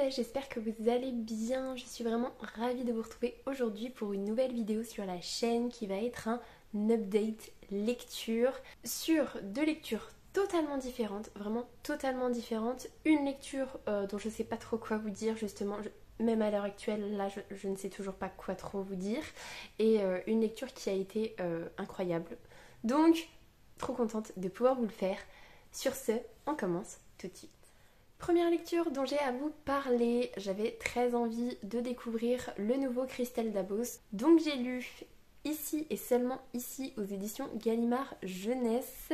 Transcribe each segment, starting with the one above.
j'espère que vous allez bien. Je suis vraiment ravie de vous retrouver aujourd'hui pour une nouvelle vidéo sur la chaîne qui va être un update lecture sur deux lectures totalement différentes, vraiment totalement différentes. Une lecture dont je ne sais pas trop quoi vous dire justement, même à l'heure actuelle, là je ne sais toujours pas quoi trop vous dire. Et une lecture qui a été incroyable. Donc, trop contente de pouvoir vous le faire. Sur ce, on commence tout de suite. Première lecture dont j'ai à vous parler, j'avais très envie de découvrir le nouveau Christelle Dabos. Donc j'ai lu Ici et seulement ici aux éditions Gallimard Jeunesse.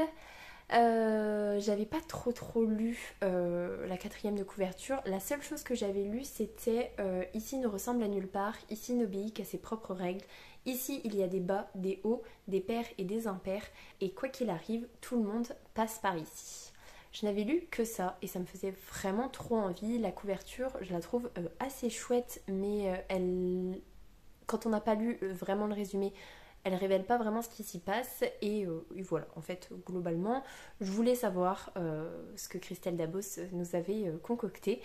J'avais pas trop lu la quatrième de couverture. La seule chose que j'avais lue c'était Ici ne ressemble à nulle part, ici n'obéit qu'à ses propres règles. Ici il y a des bas, des hauts, des pairs et des impairs. Et quoi qu'il arrive, tout le monde passe par ici. Je n'avais lu que ça et ça me faisait vraiment trop envie. La couverture, je la trouve assez chouette, mais quand on n'a pas lu vraiment le résumé, elle révèle pas vraiment ce qui s'y passe. Et voilà, en fait, globalement, je voulais savoir ce que Christelle Dabos nous avait concocté.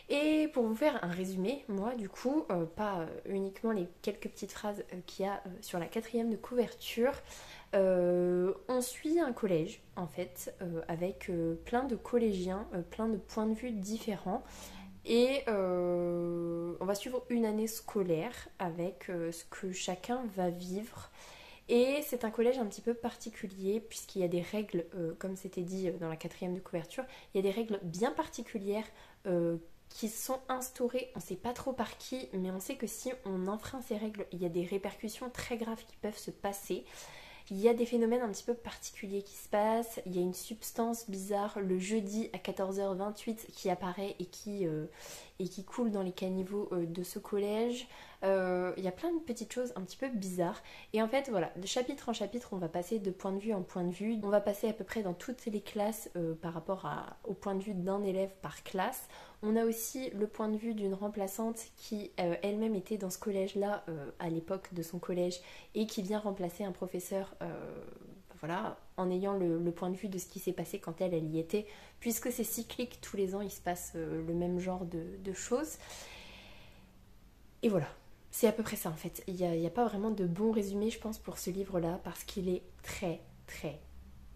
Et pour vous faire un résumé, moi du coup, pas uniquement les quelques petites phrases qu'il y a sur la quatrième de couverture, on suit un collège en fait, avec plein de collégiens, plein de points de vue différents. Et on va suivre une année scolaire avec ce que chacun va vivre. Et c'est un collège un petit peu particulier puisqu'il y a des règles, comme c'était dit dans la quatrième de couverture, il y a des règles bien particulières qui sont instaurées, on ne sait pas trop par qui, mais on sait que si on enfreint ces règles, il y a des répercussions très graves qui peuvent se passer. Il y a des phénomènes un petit peu particuliers qui se passent, il y a une substance bizarre le jeudi à 14h28 qui apparaît et qui coule dans les caniveaux de ce collège. Il y a plein de petites choses un petit peu bizarres. Et en fait, voilà, de chapitre en chapitre, on va passer de point de vue en point de vue. On va passer à peu près dans toutes les classes par rapport au point de vue d'un élève par classe. On a aussi le point de vue d'une remplaçante qui elle-même était dans ce collège-là à l'époque de son collège et qui vient remplacer un professeur voilà, en ayant le point de vue de ce qui s'est passé quand elle y était, puisque c'est cyclique, tous les ans il se passe le même genre de choses. Et voilà, c'est à peu près ça en fait. Il n'y a pas vraiment de bon résumé je pense pour ce livre-là parce qu'il est très très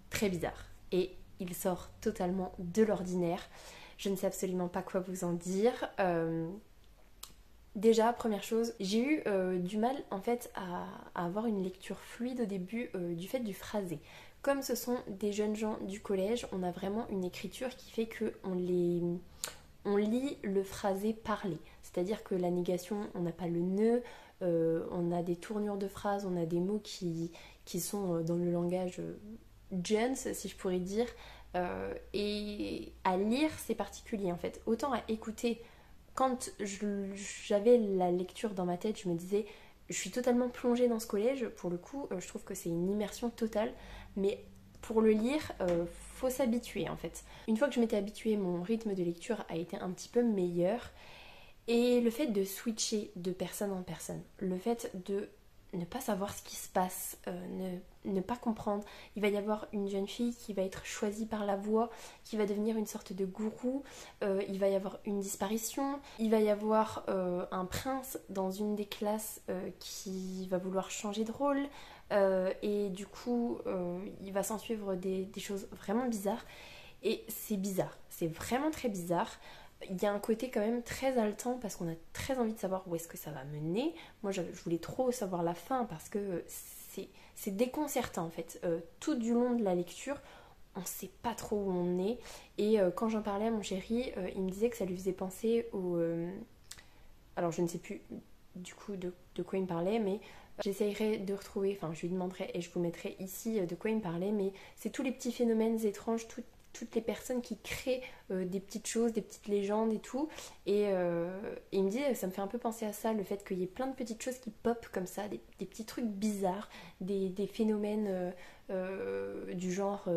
très bizarre et il sort totalement de l'ordinaire. Je ne sais absolument pas quoi vous en dire. Déjà, première chose, j'ai eu du mal en fait à avoir une lecture fluide au début du fait du phrasé. Comme ce sont des jeunes gens du collège, on a vraiment une écriture qui fait qu'on lit le phrasé parlé. C'est-à-dire que la négation, on n'a pas le nœud, on a des tournures de phrases, on a des mots qui sont dans le langage Jones, si je pourrais dire. Et à lire, c'est particulier en fait. Autant à écouter, quand j'avais la lecture dans ma tête, je me disais, je suis totalement plongée dans ce collège. Pour le coup, je trouve que c'est une immersion totale. Mais pour le lire, faut s'habituer en fait. Une fois que je m'étais habituée, mon rythme de lecture a été un petit peu meilleur. Et le fait de switcher de personne en personne, le fait de ne pas savoir ce qui se passe, ne pas comprendre. Il va y avoir une jeune fille qui va être choisie par la voix, qui va devenir une sorte de gourou. Il va y avoir une disparition. Il va y avoir un prince dans une des classes qui va vouloir changer de rôle. Et du coup, il va s'en suivre des choses vraiment bizarres. Et c'est bizarre, c'est vraiment très bizarre. Il y a un côté quand même très haletant parce qu'on a très envie de savoir où est-ce que ça va mener. Moi je voulais trop savoir la fin parce que c'est déconcertant en fait. Tout du long de la lecture, on ne sait pas trop où on est. Et quand j'en parlais à mon chéri, il me disait que ça lui faisait penser au... alors je ne sais plus du coup de quoi il me parlait, mais j'essayerai de retrouver, enfin je lui demanderai et je vous mettrai ici de quoi il me parlait, mais c'est tous les petits phénomènes étranges, toutes les personnes qui créent des petites choses, des petites légendes et tout. Et il me dit, ça me fait un peu penser à ça, le fait qu'il y ait plein de petites choses qui pop comme ça, des petits trucs bizarres, des phénomènes du genre,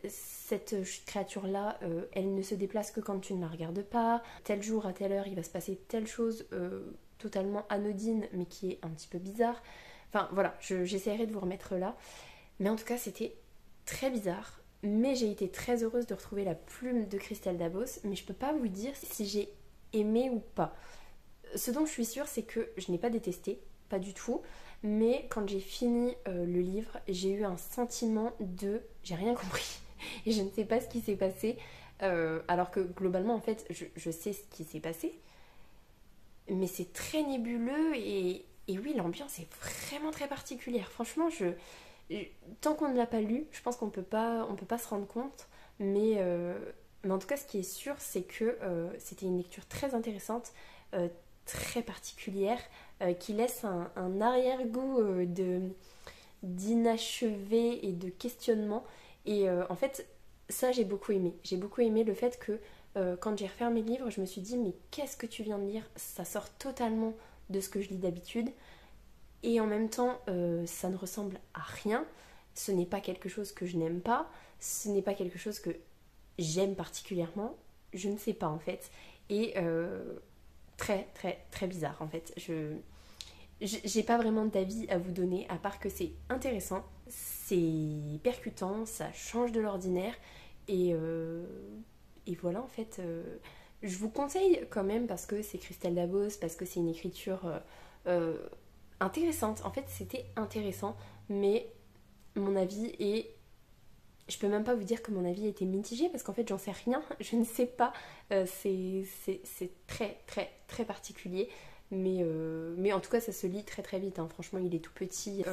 cette créature-là, elle ne se déplace que quand tu ne la regardes pas, tel jour à telle heure il va se passer telle chose totalement anodine mais qui est un petit peu bizarre. Enfin voilà, j'essaierai de vous remettre là. Mais en tout cas c'était très bizarre. Mais j'ai été très heureuse de retrouver la plume de Christelle Dabos, mais je peux pas vous dire si j'ai aimé ou pas. Ce dont je suis sûre, c'est que je n'ai pas détesté, pas du tout, mais quand j'ai fini le livre, j'ai eu un sentiment de j'ai rien compris et je ne sais pas ce qui s'est passé, alors que globalement en fait je sais ce qui s'est passé, mais c'est très nébuleux et oui, l'ambiance est vraiment très particulière. Franchement, tant qu'on ne l'a pas lu, je pense on peut pas se rendre compte, mais en tout cas, ce qui est sûr, c'est que c'était une lecture très intéressante, euh, très particulière, qui laisse un arrière-goût d'inachevé et de questionnement. Et en fait, ça, j'ai beaucoup aimé. J'ai beaucoup aimé le fait que quand j'ai refermé le livre, je me suis dit, mais qu'est-ce que tu viens de lire? Ça sort totalement de ce que je lis d'habitude. Et en même temps, ça ne ressemble à rien. Ce n'est pas quelque chose que je n'aime pas. Ce n'est pas quelque chose que j'aime particulièrement. Je ne sais pas en fait. Et très très très bizarre en fait. J'ai pas vraiment d'avis à vous donner à part que c'est intéressant, c'est percutant, ça change de l'ordinaire et, et voilà en fait. Je vous conseille quand même parce que c'est Christelle Dabos, parce que c'est une écriture euh, intéressante. En fait, c'était intéressant, mais mon avis est. Je peux même pas vous dire que mon avis était mitigé parce qu'en fait, j'en sais rien. Je ne sais pas. C'est très, très, très particulier. Mais en tout cas, ça se lit très, très vite, hein. Franchement, il est tout petit.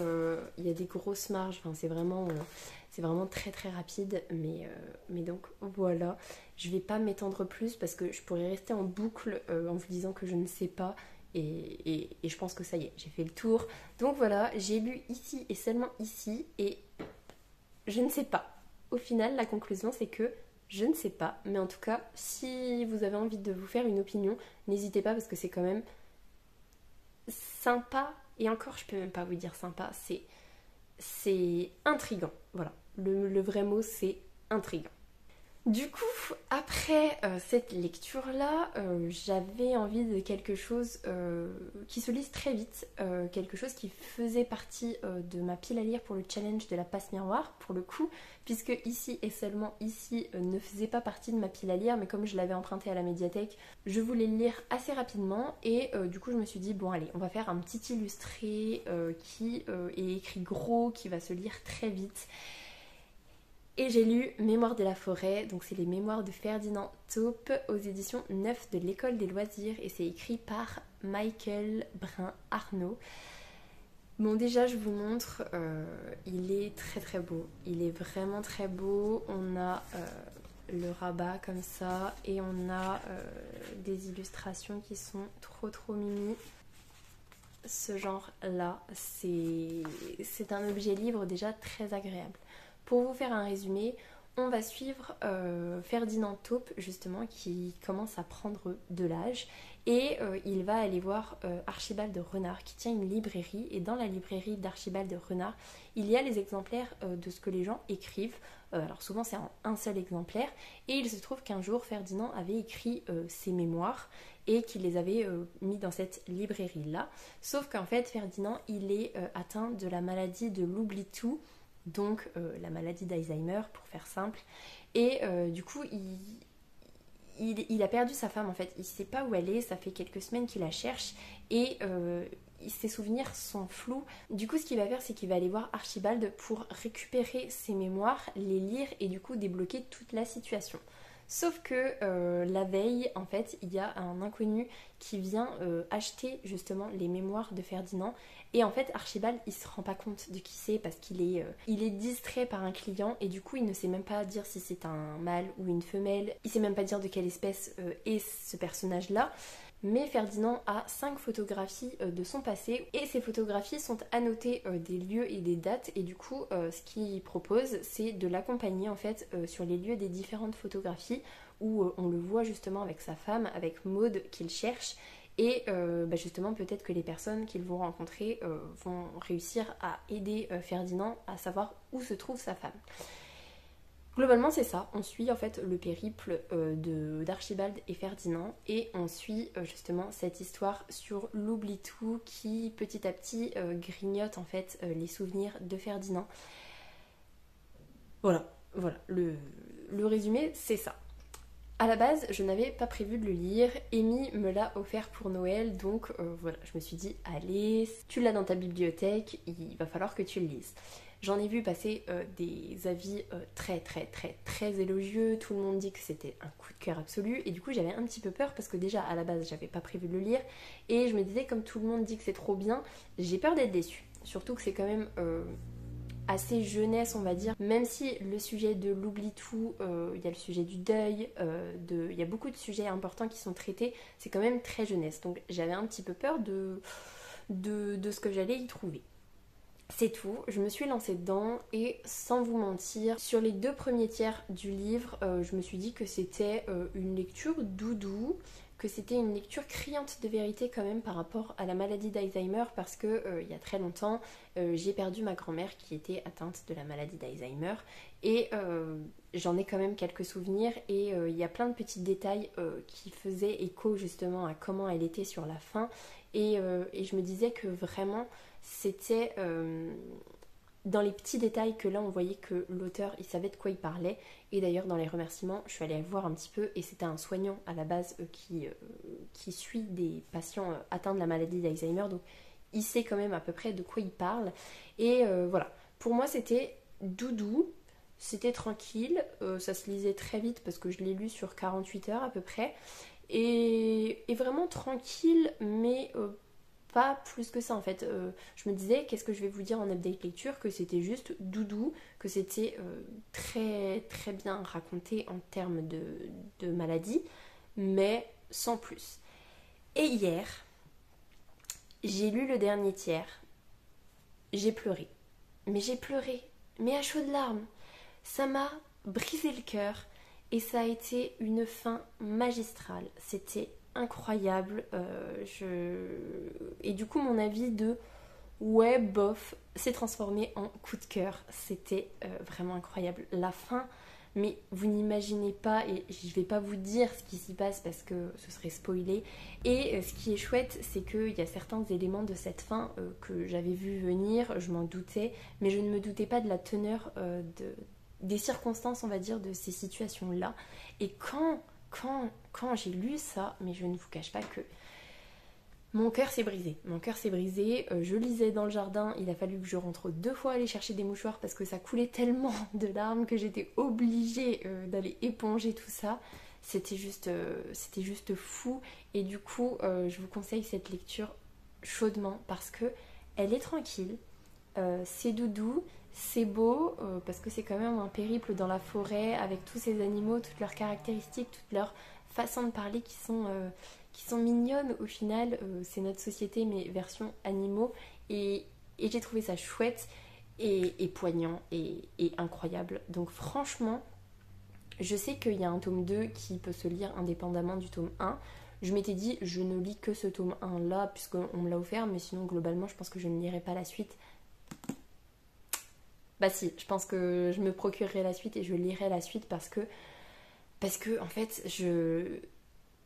Il y a des grosses marges. Enfin, c'est vraiment très, très rapide. Mais donc, voilà. Je vais pas m'étendre plus parce que je pourrais rester en boucle en vous disant que je ne sais pas. Et je pense que ça y est, j'ai fait le tour. Donc voilà, j'ai lu ici et seulement ici et je ne sais pas. Au final, la conclusion c'est que je ne sais pas. Mais en tout cas, si vous avez envie de vous faire une opinion, n'hésitez pas parce que c'est quand même sympa. Et encore, je peux même pas vous dire sympa. C'est intriguant. Voilà. Le vrai mot c'est intriguant. Du coup, après cette lecture-là, j'avais envie de quelque chose qui se lise très vite, quelque chose qui faisait partie de ma pile à lire pour le challenge de la passe miroir, pour le coup, puisque ici et seulement ici ne faisait pas partie de ma pile à lire, mais comme je l'avais emprunté à la médiathèque, je voulais le lire assez rapidement, et du coup je me suis dit, bon allez, on va faire un petit illustré qui est écrit gros, qui va se lire très vite. Et j'ai lu Mémoires de la forêt, donc c'est les mémoires de Ferdinand Taupe aux éditions 9 de l'École des loisirs et c'est écrit par Michael Brun-Arnaud. Bon déjà je vous montre, il est très très beau, il est vraiment très beau, on a le rabat comme ça et on a des illustrations qui sont trop trop mimi. Ce genre là, c'est un objet livre déjà très agréable. Pour vous faire un résumé, on va suivre Ferdinand Taupe justement qui commence à prendre de l'âge et il va aller voir Archibald de Renard qui tient une librairie et dans la librairie d'Archibald de Renard il y a les exemplaires de ce que les gens écrivent. Alors souvent c'est en un seul exemplaire et il se trouve qu'un jour Ferdinand avait écrit ses mémoires et qu'il les avait mis dans cette librairie là. Sauf qu'en fait Ferdinand il est atteint de la maladie de l'oubli-tout, donc la maladie d'Alzheimer pour faire simple, et du coup il a perdu sa femme en fait, il ne sait pas où elle est, ça fait quelques semaines qu'il la cherche et ses souvenirs sont flous. Du coup ce qu'il va faire c'est qu'il va aller voir Archibald pour récupérer ses mémoires, les lire et du coup débloquer toute la situation. Sauf que la veille, en fait, il y a un inconnu qui vient acheter justement les mémoires de Ferdinand. Et en fait, Archibald, il se rend pas compte de qui c'est parce il est distrait par un client et du coup, il ne sait même pas dire si c'est un mâle ou une femelle. Il sait même pas dire de quelle espèce est ce personnage-là. Mais Ferdinand a 5 photographies de son passé et ces photographies sont annotées des lieux et des dates et du coup ce qu'il propose c'est de l'accompagner en fait sur les lieux des différentes photographies où on le voit justement avec sa femme, avec Maud qu'il cherche et justement peut-être que les personnes qu'ils vont rencontrer vont réussir à aider Ferdinand à savoir où se trouve sa femme. Globalement c'est ça, on suit en fait le périple d'Archibald et Ferdinand et on suit justement cette histoire sur l'oubli-tout qui petit à petit grignote en fait les souvenirs de Ferdinand. Voilà, le résumé c'est ça. À la base, je n'avais pas prévu de le lire. Amy me l'a offert pour Noël, donc voilà, je me suis dit, allez, tu l'as dans ta bibliothèque, il va falloir que tu le lises. J'en ai vu passer des avis très élogieux. Tout le monde dit que c'était un coup de cœur absolu. Et du coup, j'avais un petit peu peur parce que déjà, à la base, j'avais pas prévu de le lire. Et je me disais, comme tout le monde dit que c'est trop bien, j'ai peur d'être déçue. Surtout que c'est quand même assez jeunesse, on va dire. Même si le sujet de l'oubli tout, il y a le sujet du deuil, il y a beaucoup de sujets importants qui sont traités, c'est quand même très jeunesse. Donc j'avais un petit peu peur de ce que j'allais y trouver. C'est tout, je me suis lancée dedans et sans vous mentir, sur les 2 premiers tiers du livre, je me suis dit que c'était une lecture doudou, que c'était une lecture criante de vérité quand même par rapport à la maladie d'Alzheimer parce que il y a très longtemps, j'ai perdu ma grand-mère qui était atteinte de la maladie d'Alzheimer et j'en ai quand même quelques souvenirs et il y a plein de petits détails qui faisaient écho justement à comment elle était sur la fin et je me disais que vraiment c'était dans les petits détails que là on voyait que l'auteur il savait de quoi il parlait et d'ailleurs dans les remerciements je suis allée voir un petit peu et c'était un soignant à la base qui suit des patients atteints de la maladie d'Alzheimer donc il sait quand même à peu près de quoi il parle et voilà, pour moi c'était doudou, c'était tranquille, ça se lisait très vite parce que je l'ai lu sur 48 heures à peu près et vraiment tranquille mais pas plus que ça en fait. Je me disais, qu'est-ce que je vais vous dire en update lecture, que c'était juste doudou, que c'était très bien raconté en termes de maladie, mais sans plus. Et hier, j'ai lu le dernier tiers, j'ai pleuré. Mais j'ai pleuré, mais à chaudes larmes. Ça m'a brisé le cœur et ça a été une fin magistrale. C'était incroyable. Et du coup, mon avis de ouais, bof, s'est transformé en coup de cœur. C'était vraiment incroyable. La fin, mais vous n'imaginez pas, et je vais pas vous dire ce qui s'y passe parce que ce serait spoilé. Et ce qui est chouette, c'est qu'il y a certains éléments de cette fin que j'avais vu venir, je m'en doutais, mais je ne me doutais pas de la teneur des circonstances, on va dire, de ces situations-là. Et quand j'ai lu ça, mais je ne vous cache pas que mon cœur s'est brisé. Mon cœur s'est brisé. Je lisais dans le jardin. Il a fallu que je rentre 2 fois aller chercher des mouchoirs parce que ça coulait tellement de larmes que j'étais obligée d'aller éponger tout ça. C'était juste fou. Et du coup, je vous conseille cette lecture chaudement parce que elle est tranquille. C'est doudou. C'est beau parce que c'est quand même un périple dans la forêt avec tous ces animaux, toutes leurs caractéristiques, toutes leurs façons de parler qui sont mignonnes au final. C'est notre société mais version animaux et j'ai trouvé ça chouette et poignant et incroyable. Donc franchement, je sais qu'il y a un tome 2 qui peut se lire indépendamment du tome 1. Je m'étais dit je ne lis que ce tome 1 là puisqu'on me l'a offert mais sinon globalement je pense que je ne lirai pas la suite. Bah si, je pense que je me procurerai la suite et je lirai la suite parce que en fait,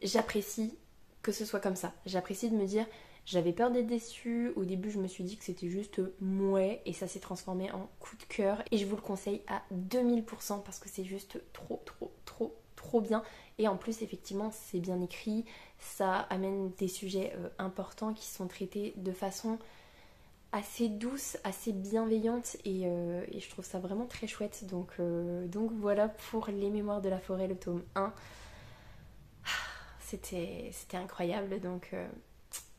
j'apprécie que ce soit comme ça. J'apprécie de me dire, j'avais peur d'être déçue. Au début, je me suis dit que c'était juste mouais et ça s'est transformé en coup de cœur. Et je vous le conseille à 2000% parce que c'est juste trop bien. Et en plus, effectivement, c'est bien écrit. Ça amène des sujets importants qui sont traités de façon assez douce, assez bienveillante et je trouve ça vraiment très chouette. Donc voilà pour Les Mémoires de la Forêt, le tome 1. C'était incroyable, donc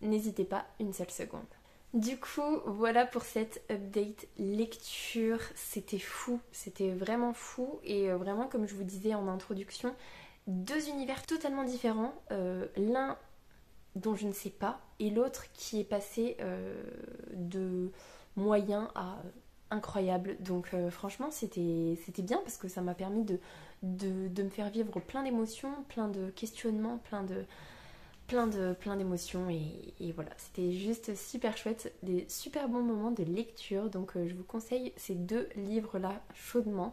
n'hésitez pas une seule seconde. Du coup, voilà pour cette update lecture. C'était fou, c'était vraiment fou et vraiment comme je vous disais en introduction, 2 univers totalement différents. L'un dont je ne sais pas, et l'autre qui est passé de moyen à incroyable. Donc franchement c'était bien parce que ça m'a permis de me faire vivre plein d'émotions, plein de questionnements, plein d'émotions et voilà, c'était juste super chouette, des super bons moments de lecture. Donc je vous conseille ces 2 livres là chaudement.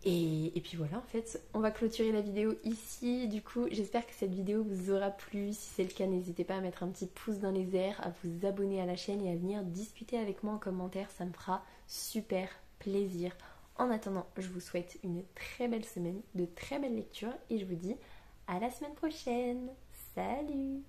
Et puis voilà, en fait, on va clôturer la vidéo ici. Du coup, j'espère que cette vidéo vous aura plu. Si c'est le cas, n'hésitez pas à mettre un petit pouce dans les airs, à vous abonner à la chaîne et à venir discuter avec moi en commentaire. Ça me fera super plaisir. En attendant, je vous souhaite une très belle semaine, de très belles lectures et je vous dis à la semaine prochaine. Salut!